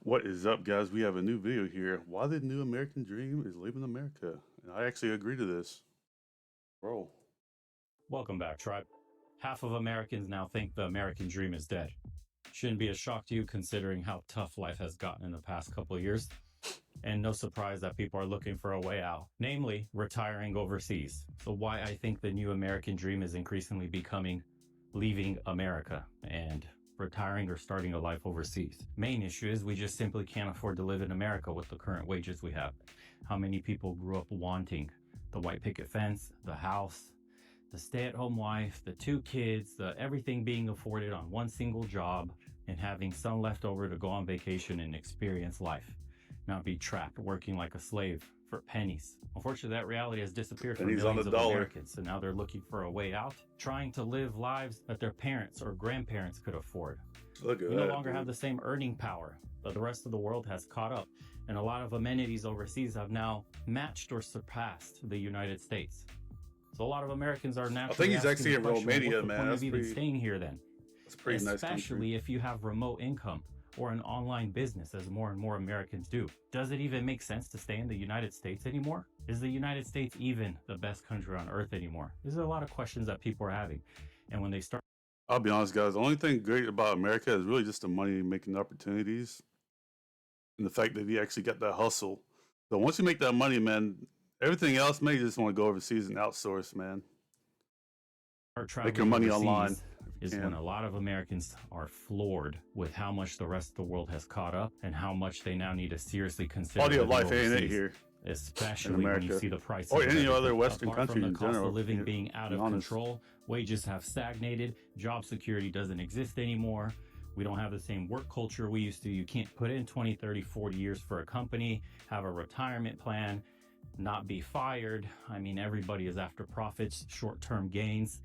What is up, guys? We have a new video here. Why the new American dream is leaving America. And I actually agree to this. Bro. Welcome back, tribe. Half of Americans now think the American dream is dead. Shouldn't be a shock to you considering how tough life has gotten in the past couple of years. And no surprise that people are looking for a way out, namely retiring overseas. So why I think the new American dream is increasingly becoming leaving America and retiring or starting a life overseas. Main issue is we just simply can't afford to live in America with the current wages we have. How many people grew up wanting the white picket fence, the house, the stay-at-home wife, the 2 kids, the everything being afforded on one single job, and having some left over to go on vacation and experience life, not be trapped working like a slave for pennies. Unfortunately, that reality has disappeared for millions of Americans, so now they're looking for a way out, trying to live lives that their parents or grandparents could afford. Look at We that, no longer dude. have the same earning power, but the rest of the world has caught up, and a lot of amenities overseas have now matched or surpassed the United States. So a lot of Americans are naturally I think he's asking actually the in question, Romania, what's the man. point That's of even pretty, staying here then? that's a pretty nice country. Especially if you have remote income or an online business, as more and more Americans do. Does it even make sense to stay in the United States anymore? Is the United States even the best country on earth anymore? These are a lot of questions that people are having. And when they start... I'll be honest, guys. The only thing great about America is really just the money making opportunities and the fact that you actually got that hustle. So once you make that money, man, everything else, man, you just want to go overseas and outsource, man. Make your money online. Is when a lot of Americans are floored with how much the rest of the world has caught up and how much they now need to seriously consider Quality of living life ain't it overseas, here. especially in when America. you see the prices Or of any everything. other Western Apart country from the in cost general, of living to being out be of honest. control, wages have stagnated, job security doesn't exist anymore. We don't have the same work culture we used to. You can't put in 20, 30, 40 years for a company, have a retirement plan, not be fired. I mean, everybody is after profits, short-term gains.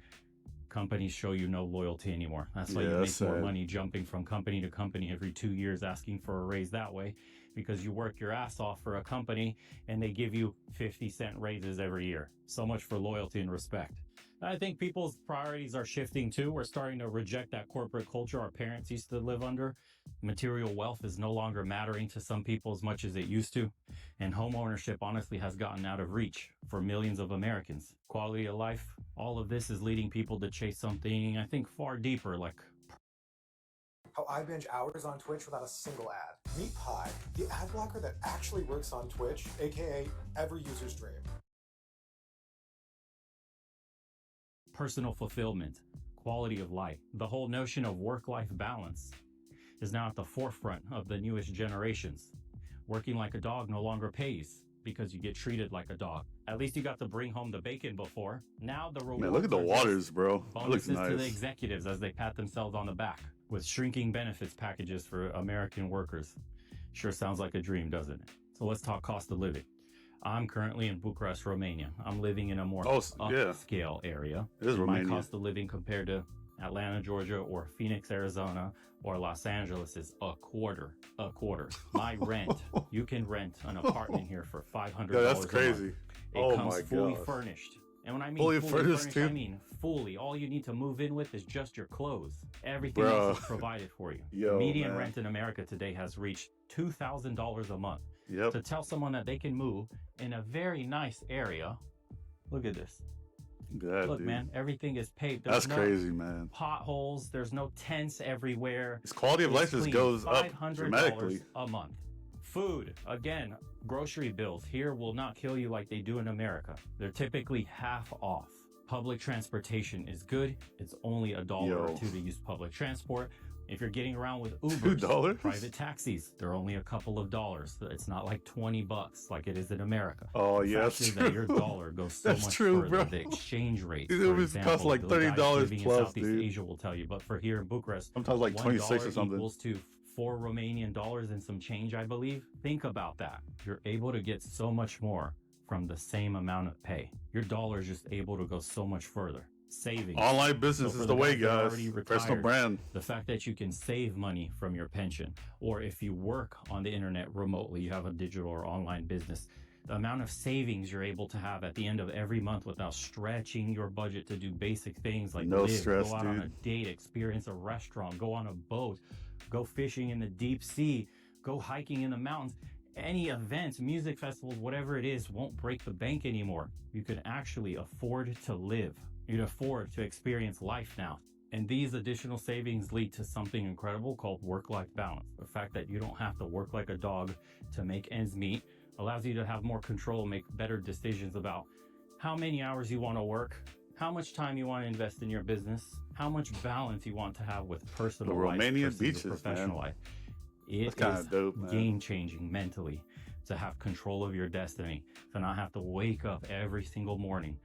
Companies show you no loyalty anymore. That's why you make more money jumping from company to company every 2 years, asking for a raise that way, because you work your ass off for a company and they give you 50-cent raises every year. So much for loyalty and respect. I think people's priorities are shifting too. We're starting to reject that corporate culture our parents used to live under. Material wealth is no longer mattering to some people as much as it used to. And home ownership honestly has gotten out of reach for millions of Americans. Quality of life, all of this is leading people to chase something, I think, far deeper, like how I binge hours on Twitch without a single ad. Meet Pi, the ad blocker that actually works on Twitch, aka every user's dream. personal fulfillment, quality of life. The whole notion of work-life balance is now at the forefront of the newest generations. Working like a dog no longer pays because you get treated like a dog. At least you got to bring home the bacon before. Now the rewards Man, look at the waters, bro. That looks bonuses to the nice. executives as they pat themselves on the back with shrinking benefits packages for American workers. Sure sounds like a dream, doesn't it? So let's talk cost of living. I'm currently in Bucharest, Romania. I'm living in a more upscale area. It is Romania. My cost of living compared to Atlanta, Georgia, or Phoenix, Arizona, or Los Angeles is a quarter. My rent, you can rent an apartment here for $500 Yeah, that's a crazy. month. It comes fully furnished. And when I mean fully furnished, I mean fully. All you need to move in with is just your clothes. Everything else is provided for you. Yo, Median man. rent in America today has reached $2,000 a month. Yep. To tell someone that they can move in a very nice area, look at this. Look, dude. man, everything is paved. There's That's no crazy, man. potholes. There's no tents everywhere. His quality of life just goes up dramatically. $500 a month. Food, again, grocery bills here will not kill you like they do in America. They're typically half off. Public transportation is good. It's only $1 or $2 to use public transport. If you're getting around with Ubers, $2? private taxis, they're only a couple of dollars. It's not like $20 like it is in America. Oh, yeah, that's true. true. That your dollar goes so That's much true, further. bro. The exchange rate, These for Ubers example, cost like the $30 guys living plus, in Southeast dude. Asia will tell you. But for here in Bucharest, sometimes like 26 or something. equals to 4 Romanian dollars and some change, I believe. Think about that. You're able to get so much more from the same amount of pay. Your dollar is just able to go so much further. Savings. Online business So is for the way, guys that are guys. already Personal retired, brand. the fact that you can save money from your pension, or if you work on the internet remotely, you have a digital or online business, the amount of savings you're able to have at the end of every month without stretching your budget to do basic things like No stress, go out on a date, experience a restaurant, go on a boat, go fishing in the deep sea, go hiking in the mountains. Any events, music festivals, whatever it is, won't break the bank anymore. You can actually afford to live. You'd afford to experience life now. And these additional savings lead to something incredible called work-life balance. The fact that you don't have to work like a dog to make ends meet allows you to have more control, make better decisions about how many hours you want to work, how much time you want to invest in your business, how much balance you want to have with personal life Romanian versus beaches, your professional life. It That's kinda is dope, man. game-changing mentally to have control of your destiny, to not have to wake up every single morning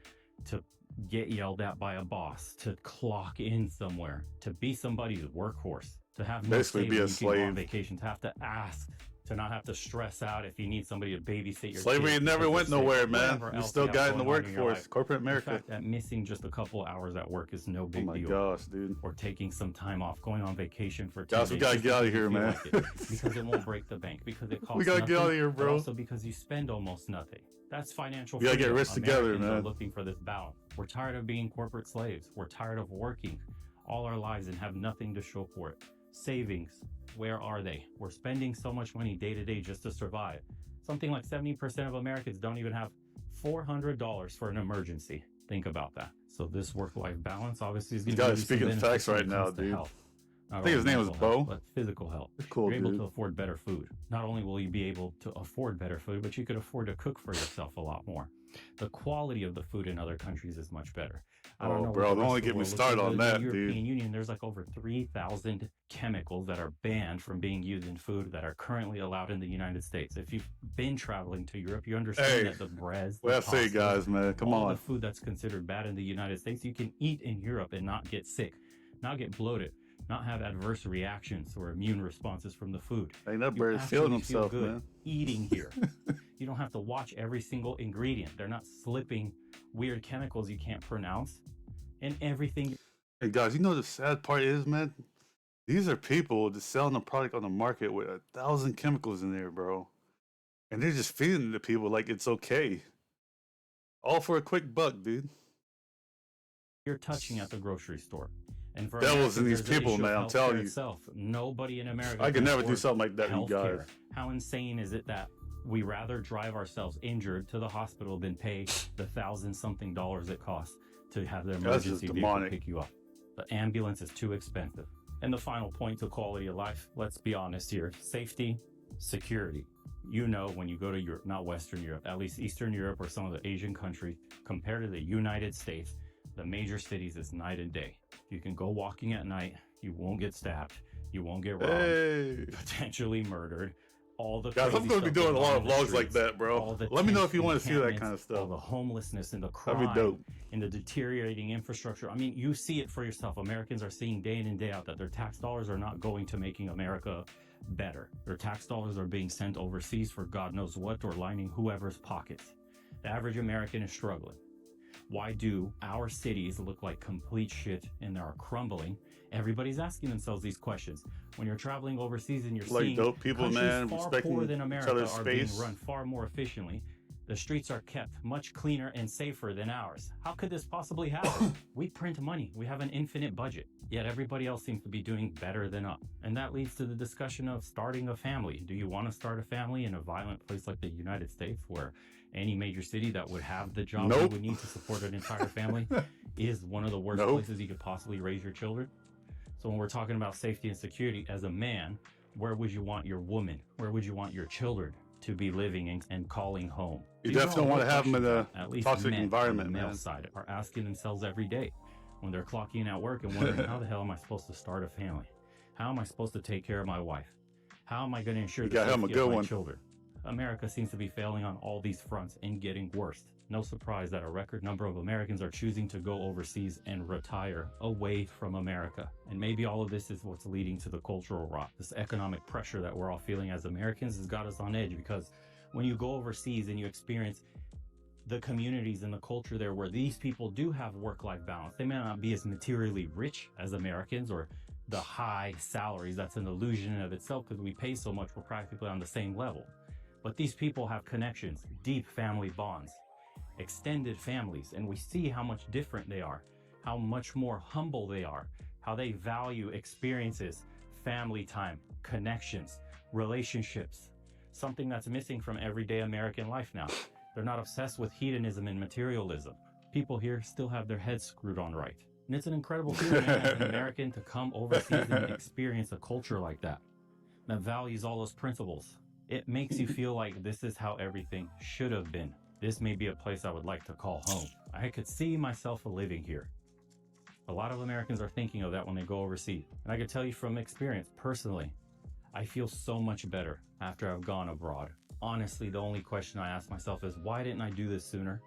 to get yelled at by a boss, to clock in somewhere, to be somebody's workhorse, to have no Basically say be when a you can go on slave. vacation, to have to ask, to not have to stress out if you need somebody to babysit your Slavery kids never because went they're sick, nowhere, man. whatever You else still you have got in the going on in your workforce. life. Corporate The America. fact that missing just a couple hours at work is no Oh big my deal. gosh, dude. Or taking some time off, going on vacation for 2 Guys, we days gotta just get out of because you here, feel man. like it, because it won't break the bank, because it costs We gotta nothing, get out of here, but bro. also because you spend almost nothing. That's financial We gotta get freedom. rich together, Americans are man. looking for this balance. We're tired of being corporate slaves. We're tired of working all our lives and have nothing to show for it. Savings, where are they? We're spending so much money day to day just to survive. Something like 70% of Americans don't even have $400 for an emergency. Think about that. So this work-life balance obviously is going to This give guy's you some speaking benefits facts when right it now, comes to dude. health. Not I think his only name was mental health, Bo. but physical health. Cool, You're able dude. to afford better food. Not only will you be able to afford better food, but you could afford to cook for yourself a lot more. The quality of the food in other countries is much better. I don't Oh, know bro, what the don't rest only of the get me world looks started like, on but in that, the European dude. Union, there's like over 3,000 chemicals that are banned from being used in food that are currently allowed in the United States. If you've been traveling to Europe, you understand Hey, that the breads, what I the say, pastas, guys, man. Come all on. the food that's considered bad in the United States, you can eat in Europe and not get sick, not get bloated, not have adverse reactions or immune responses from the food. Hey, that You bird's feeling actually feel himself, good man. eating here. You don't have to watch every single ingredient. They're not slipping weird chemicals you can't pronounce. And everything Hey, guys, you know the sad part is, man? These are people just selling a product on the market with 1,000 chemicals in there, bro. And they're just feeding it to people like it's okay. All for a quick buck, dude. you're touching at the grocery store. And for Devils in Americans, these there's an people, issue of man. I'm healthcare telling you. itself. Nobody in America I could can never do afford something like that with you healthcare. guys. How insane is it that we rather drive ourselves injured to the hospital than pay the $1,000-something it costs to have the That's just emergency vehicle demonic. pick you up? The ambulance is too expensive. And the final point to quality of life, let's be honest here, safety, security. You know, when you go to Europe, not Western Europe, at least Eastern Europe or some of the Asian countries, compared to the United States, the major cities is night and day. You can go walking at night, you won't get stabbed, you won't get robbed, Hey. potentially murdered. All the Guys, I'm crazy going to be stuff doing a going lot on of in the vlogs like streets, that, bro. all the Let me know if tent you want to see that kind of encampments, stuff. all the homelessness and the That'd be crime dope. and the deteriorating infrastructure. I mean, you see it for yourself. Americans are seeing day in and day out that their tax dollars are not going to making America better. Their tax dollars are being sent overseas for God knows what, or lining whoever's pockets. The average American is struggling. Why do our cities look like complete shit and they are crumbling? Everybody's asking themselves these questions. When you're traveling overseas and you're Like seeing dope people, countries man, far respecting poorer than each America other's are space. being run far more efficiently, the streets are kept much cleaner and safer than ours. How could this possibly happen? We print money. We have an infinite budget. Yet everybody else seems to be doing better than us. And that leads to the discussion of starting a family. Do you want to start a family in a violent place like the United States, where any major city that would have the job you Nope. would need to support an entire family is one of the worst Nope. places you could possibly raise your children? So when we're talking about safety and security, as a man, where would you want your woman? Where would you want your children to be living and calling home? You These are definitely all want to real have them in questions a that at least toxic men environment, on the male man. side are asking themselves every day when they're clocking at work and wondering, how the hell am I supposed to start a family? How am I supposed to take care of my wife? How am I going to ensure You the gotta have 'em a safety good of my one. children? America seems to be failing on all these fronts and getting worse. No surprise that a record number of Americans are choosing to go overseas and retire away from America. And maybe all of this is what's leading to the cultural rot. This economic pressure that we're all feeling as Americans has got us on edge, because when you go overseas and you experience the communities and the culture there where these people do have work-life balance, they may not be as materially rich as Americans or the high salaries. That's an illusion in of itself, because we pay so much, we're practically on the same level. But these people have connections, deep family bonds, extended families, and we see how much different they are, how much more humble they are, how they value experiences, family time, connections, relationships, something that's missing from everyday American life now. They're not obsessed with hedonism and materialism. People here still have their heads screwed on right. And it's an incredible feeling, man, as an American to come overseas and experience a culture like that values all those principles. It makes you feel like this is how everything should have been. This may be a place I would like to call home. I could see myself living here. A lot of Americans are thinking of that when they go overseas. And I can tell you from experience, personally, I feel so much better after I've gone abroad. Honestly, the only question I ask myself is, why didn't I do this sooner?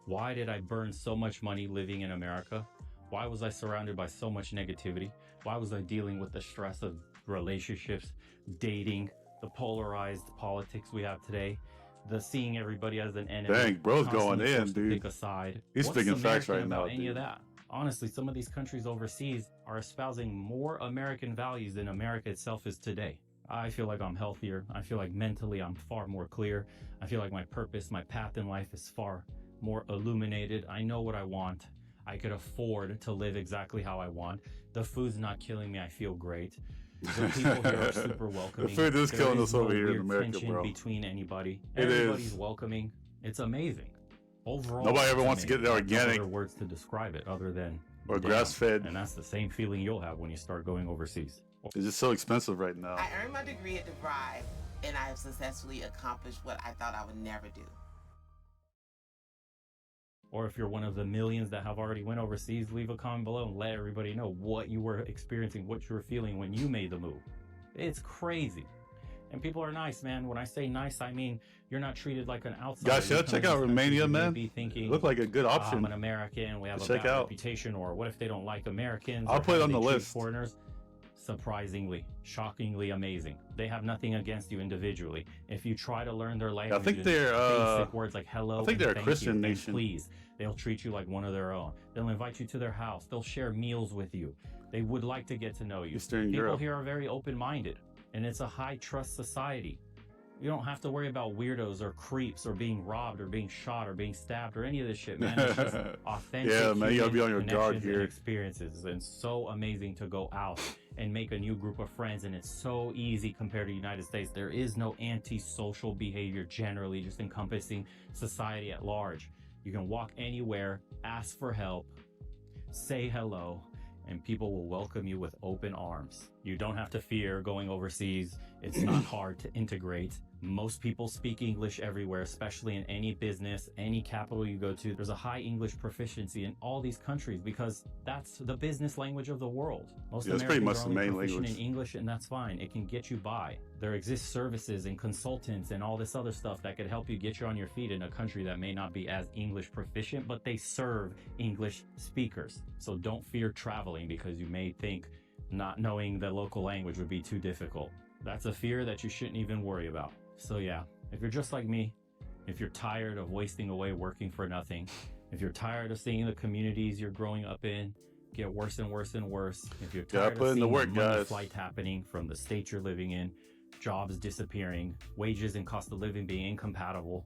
Why did I burn so much money living in America? Why was I surrounded by so much negativity? Why was I dealing with the stress of relationships, dating, the polarized politics we have today, the seeing everybody as an enemy? Dang, bro's going in, dude. Pick a side. He's speaking facts right now, any of that? Honestly, some of these countries overseas are espousing more American values than America itself is today. I feel like I'm healthier. I feel like mentally I'm far more clear. I feel like my purpose, my path in life is far more illuminated. I know what I want. I could afford to live exactly how I want. The food's not killing me. I feel great. The people here are super welcoming. The food is killing us over here in America, bro. Between anybody. Everybody's welcoming. It's amazing. Overall, nobody ever wants to get the organic. No other words to describe it other than or grass-fed. And that's the same feeling you'll have when you start going overseas. It's just so expensive right now. I earned my degree at DeVry, and I have successfully accomplished what I thought I would never do. Or if you're one of the millions that have already went overseas, leave a comment below and let everybody know what you were experiencing, what you were feeling when you made the move. It's crazy. And people are nice, man. When I say nice, I mean you're not treated like an outsider. Guys, should I check out Romania, man? Be thinking, look like a good option. I'm an American. We have a bad reputation. Or what if they don't like Americans? I'll put it on the list. Foreigners. Surprisingly, shockingly amazing. They have nothing against you individually. If you try to learn their language, I think they're basic words like hello. I think they're a Christian nation. Please, they'll treat you like one of their own. They'll invite you to their house. They'll share meals with you. They would like to get to know you. Eastern People Europe. here are very open-minded, and it's a high-trust society. You don't have to worry about weirdos or creeps or being robbed or being shot or being stabbed or any of this shit, man. It's just authentic. Yeah, man, you gotta be on your guard here. Experiences, and so amazing to go out and make a new group of friends, and it's so easy compared to the United States. There is no antisocial behavior generally, just encompassing society at large. You can walk anywhere, ask for help, say hello, and people will welcome you with open arms. You don't have to fear going overseas. It's not hard to integrate. Most people speak English everywhere, especially in any business, any capital you go to. There's a high English proficiency in all these countries because that's the business language of the world. Most Americans pretty much are the only main proficient language in English, and that's fine. It can get you by. There exist services and consultants and all this other stuff that could help you get you on your feet in a country that may not be as English proficient, but they serve English speakers. So don't fear traveling because you may think not knowing the local language would be too difficult. That's a fear that you shouldn't even worry about. So yeah, if you're just like me, if you're tired of wasting away working for nothing, if you're tired of seeing the communities you're growing up in get worse and worse and worse, if you're tired of seeing the money flight happening from the state you're living in, jobs disappearing, wages and cost of living being incompatible,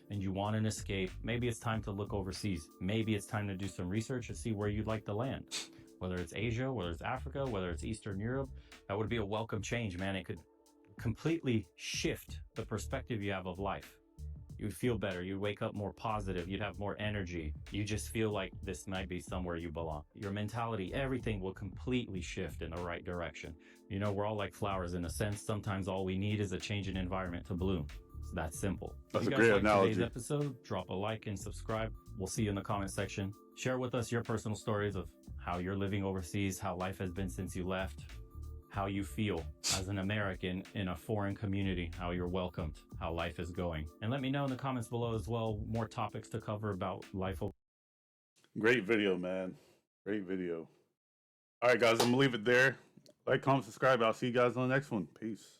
and you want an escape, maybe it's time to look overseas. Maybe it's time to do some research and see where you'd like to land. Whether it's Asia, whether it's Africa, whether it's Eastern Europe, that would be a welcome change, man. It could completely shift the perspective you have of life. You'd feel better. You'd wake up more positive. You'd have more energy. You just feel like this might be somewhere you belong. Your mentality, everything will completely shift in the right direction. You know, we're all like flowers in a sense. Sometimes all we need is a change in environment to bloom. It's that simple. That's if you a guys great like analogy. Today's episode, drop a like and subscribe. We'll see you in the comment section. Share with us your personal stories of how you're living overseas, how life has been since you left, how you feel as an American in a foreign community, how you're welcomed, how life is going. And let me know in the comments below as well, more topics to cover about life. Great video, man. Great video. All right, guys, I'm going to leave it there. Like, comment, subscribe. I'll see you guys on the next one. Peace.